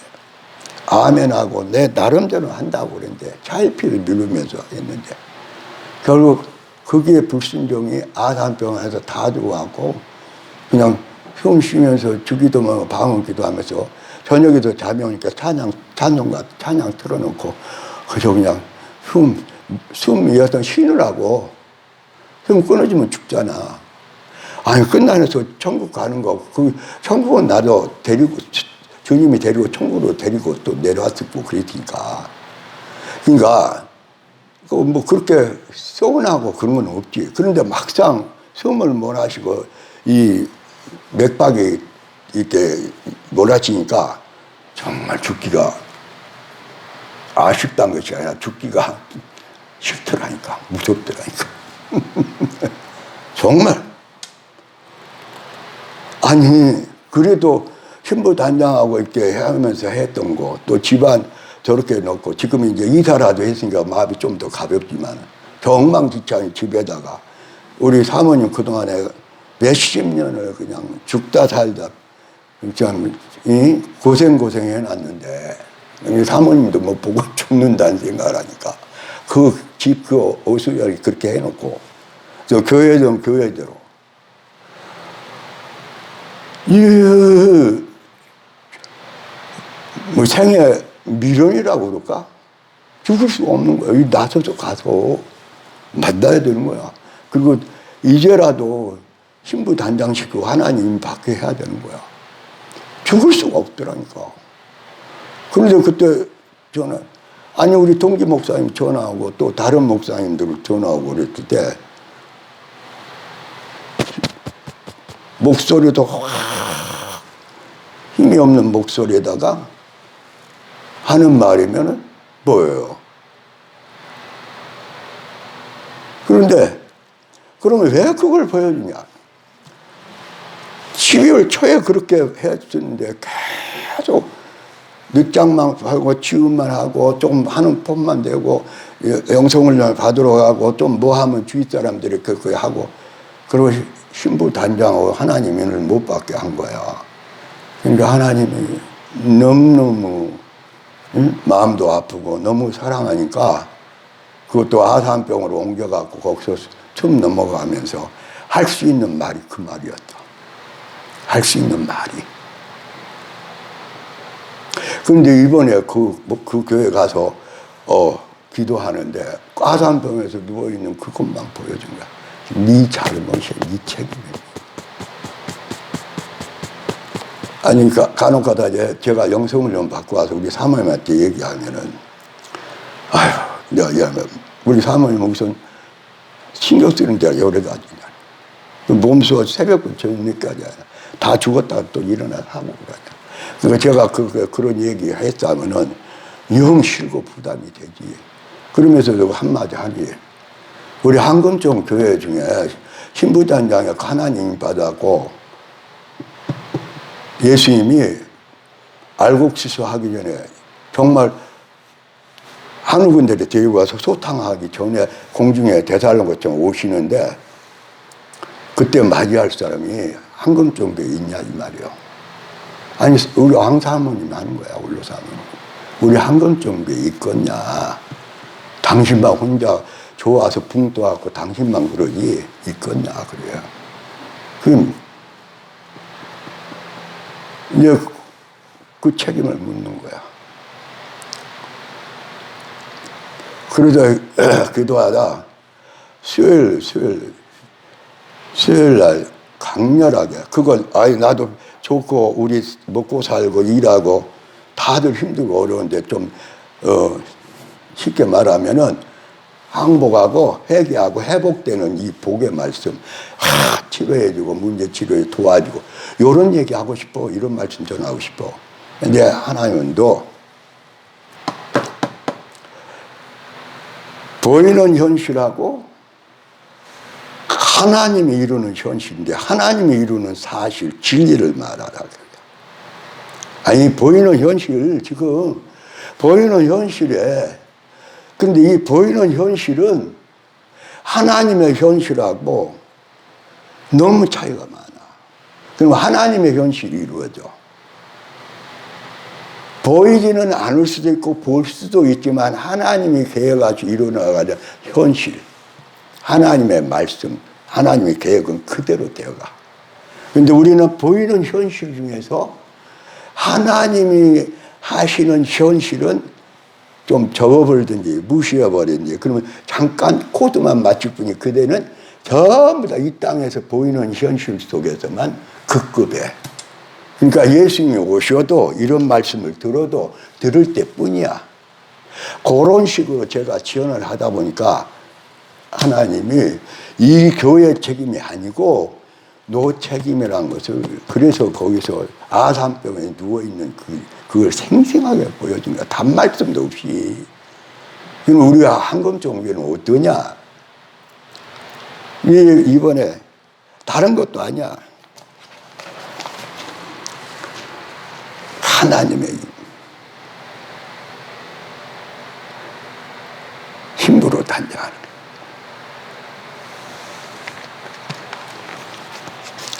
아멘하고 내 나름대로 한다고 그랬는데 차일피를 누르면서 했는데 결국 거기에 불순종이 아산병원에서 다 들어왔고 그냥 숨 쉬면서 주기도만 방언 기도하면서 저녁에도 잠이 오니까 찬양 틀어놓고 그저 그냥 숨이 어떤 쉬느라고 숨 끊어지면 죽잖아. 아니 끝나면서 천국 가는 거 그 천국은 나도 데리고 주님이 데리고 천국으로 데리고 또 내려왔었고 그랬으니까 그러니까 뭐 그렇게 서운하고 그런 건 없지. 그런데 막상 숨을 몰아쉬고 이 맥박이 이렇게 몰아치니까 정말 죽기가 아쉽다는 것이 아니라 죽기가 싫더라니까 무섭더라니까 정말 아니 그래도 신부단장하고 이렇게 하면서 했던 거 또 집안 저렇게 놓고 지금 이제 이사라도 했으니까 마음이 좀 더 가볍지만 저 엉망진창인 집에다가 우리 사모님 그동안에 몇십 년을 그냥 죽다 살다 참 고생해놨는데 사모님도 못 보고 죽는다는 생각을 하니까 그 집 그 오수열이 그렇게 해놓고 저 교회든 교회대로 뭐 생애 미련이라고 그럴까? 죽을 수가 없는 거야. 나서서 가서 만나야 되는 거야. 그리고 이제라도 신부 단장시키고 하나님 받게 해야 되는 거야. 죽을 수가 없더라니까. 그런데 그때 전화, 아니 우리 동기 목사님 전화하고 또 다른 목사님들 전화하고 그랬을 때 목소리도 확 힘이 없는 목소리에다가 하는 말이면은 뭐예요? 그런데 그러면 왜 그걸 보여주냐? 12월 초에 그렇게 했었는데 계속 늦장만 하고 치유만 하고 좀 하는 폼만 되고 영성훈련을 받으러 가고 좀 뭐 하면 주위 사람들이 그렇게 하고 그리고 신부 단장하고 하나님 은혜를 못 받게 한 거야. 그러니까 하나님이 너무너무 마음도 아프고 너무 사랑하니까 그것도 아산병으로 옮겨갖고 거기서 틈 넘어가면서 할 수 있는 말이 그 말이었다. 할 수 있는 말이. 그런데 이번에 그 교회 가서 기도하는데 아산병에서 누워있는 그것만 보여준 거야. 네 잘못이야, 네 책임이야. 아니, 간혹 가다 제가 영성을 좀 받고 와서 우리 사모님한테 얘기하면은, 아휴, 우리 사모님 무슨 신경 쓰는 데가 여러 가지냐. 몸소 새벽부터 저녁까지 다 죽었다가 또 일어나서 하고 그러죠. 그러니까 제가 그런 얘기 했다면은 영 싫고 부담이 되지. 그러면서도 한마디 하니, 우리 한금종 교회 중에 신부단장에 하나님 받았고, 예수님이 알곡시소 하기 전에 정말 한국 분들이 데리고 와서 소탕하기 전에 공중에 대살로고청 오시는데, 그때 맞이할 사람이 한금종교에 있냐 이 말이에요. 아니 우리 왕사모님 하는 거야. 원로사모님. 우리 한금종교에 있겠냐. 당신만 혼자 좋아서 붕 떠갖고 당신만 그러지 있겠냐 그래요. 그럼 이제 그 책임을 묻는 거야. 그러다 기도하다 수요일 날 강렬하게 그걸 나도 좋고 우리 먹고 살고 일하고 다들 힘들고 어려운데 좀 쉽게 말하면은 항복하고 회개하고 회복되는 이 복의 말씀, 치료해주고 문제 치료에 도와주고 이런 얘기하고 싶어. 이런 말씀 전하고 싶어. 근데 하나님은 또 보이는 현실하고 하나님이 이루는 현실인데 하나님이 이루는 사실, 진리를 말하라. 아니 보이는 현실, 지금 보이는 현실에, 근데 이 보이는 현실은 하나님의 현실하고 너무 차이가 많아. 그럼 하나님의 현실이 이루어져. 보이지는 않을 수도 있고 볼 수도 있지만 하나님이 계획하시고 이루어나가는 현실, 하나님의 말씀, 하나님의 계획은 그대로 되어가. 그런데 우리는 보이는 현실 중에서 하나님이 하시는 현실은 좀 접어버리든지 무시해버리든지 그러면 잠깐 코드만 맞출 뿐이 그대는 전부 다 이 땅에서 보이는 현실 속에서만 급급해. 그러니까 예수님이 오셔도 이런 말씀을 들어도 들을 때뿐이야. 그런 식으로 제가 지원을 하다 보니까 하나님이 이 교회 책임이 아니고 노 책임이라는 것을, 그래서 거기서 아산병에 누워있는 그걸 생생하게 보여준 거야. 단말씀도 없이. 그럼 우리가 한금종교는 어떠냐? 이번에 다른 것도 아니야. 하나님의 힘으로 단장하는 거야.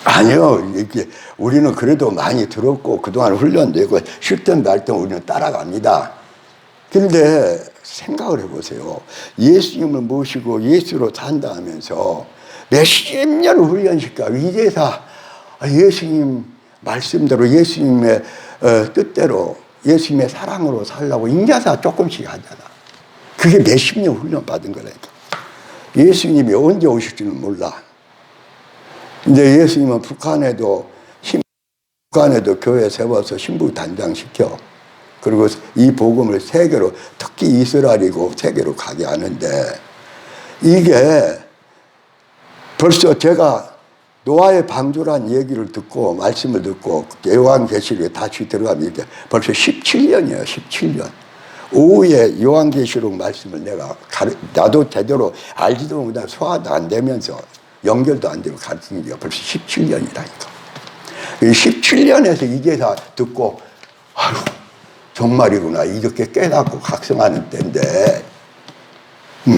아니요. 이렇게 우리는 그래도 많이 들었고 그동안 훈련되고 쉴 땐 날 땐 우리는 따라갑니다. 그런데 생각을 해보세요. 예수님을 모시고 예수로 산다 하면서 몇십 년을 훈련시켜 이제서 예수님 말씀대로 예수님의 뜻대로 예수님의 사랑으로 살라고 인자사 조금씩 하잖아. 그게 몇십 년 훈련 받은 거라니까. 예수님이 언제 오실지는 몰라. 근데 예수님은 북한에도 교회 세워서 신부 단장시켜. 그리고 이 복음을 세계로, 특히 이스라엘이고 세계로 가게 하는데, 이게 벌써 제가 노아의 방주란 얘기를 듣고 말씀을 듣고 요한계시록에 다시 들어가면 이게 벌써 17년이에요. 17년. 오후에 요한계시록 말씀을 나도 제대로 알지도 못하고 소화도 안 되면서 연결도 안 되고 가르치는 게 벌써 17년이라니까. 17년에서 이게 다 듣고, 아유, 정말이구나. 이렇게 깨닫고 각성하는 때인데,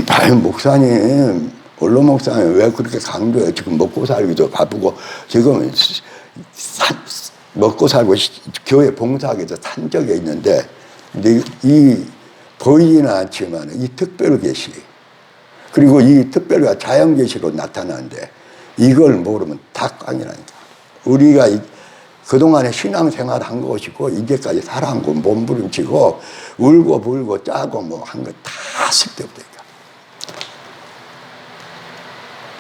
아유, 목사님, 원로 목사님 왜 그렇게 강조해? 지금 먹고 살기도 바쁘고, 지금 먹고 살고 교회 봉사하기 위해서 산 적이 있는데, 근데 이 보이지는 않지만 이 특별 계시, 그리고 이 특별히가 자연 계시로 나타나는데 이걸 모르면 다 꽝이라니까. 우리가 그동안에 신앙생활 한 것이고 이제까지 살아온 거 몸부림치고 울고 불고 짜고 뭐 한 거 다 쓸데없다니까.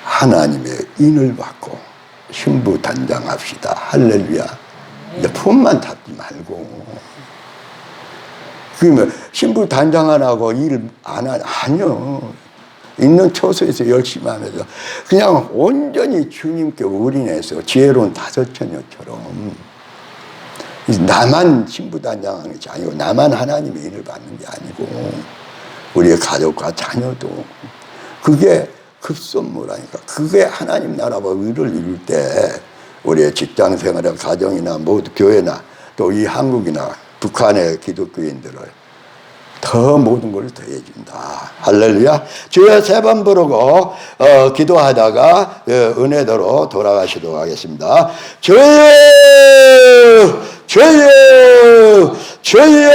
하나님의 인을 받고 신부 단장합시다. 할렐루야. 이제 품만 잡지 말고. 그러면 신부 단장 안 하고 일 안 하냐? 아니요. 있는 처소에서 열심히 하면서 그냥 온전히 주님께 올인해서 지혜로운 다섯 처녀처럼 나만 신부단장하는 것이 아니고 나만 하나님의 일을 받는 게 아니고 우리의 가족과 자녀도 그게 급선무라니까. 그게 하나님 나라와 의를 이룰 때 우리의 직장 생활이나 가정이나 모두 교회나 또 이 한국이나 북한의 기독교인들을 더 모든 걸 더해준다. 할렐루야. 주여 세 번 부르고 기도하다가 은혜도로 돌아가시도록 하겠습니다. 주여 주여 주여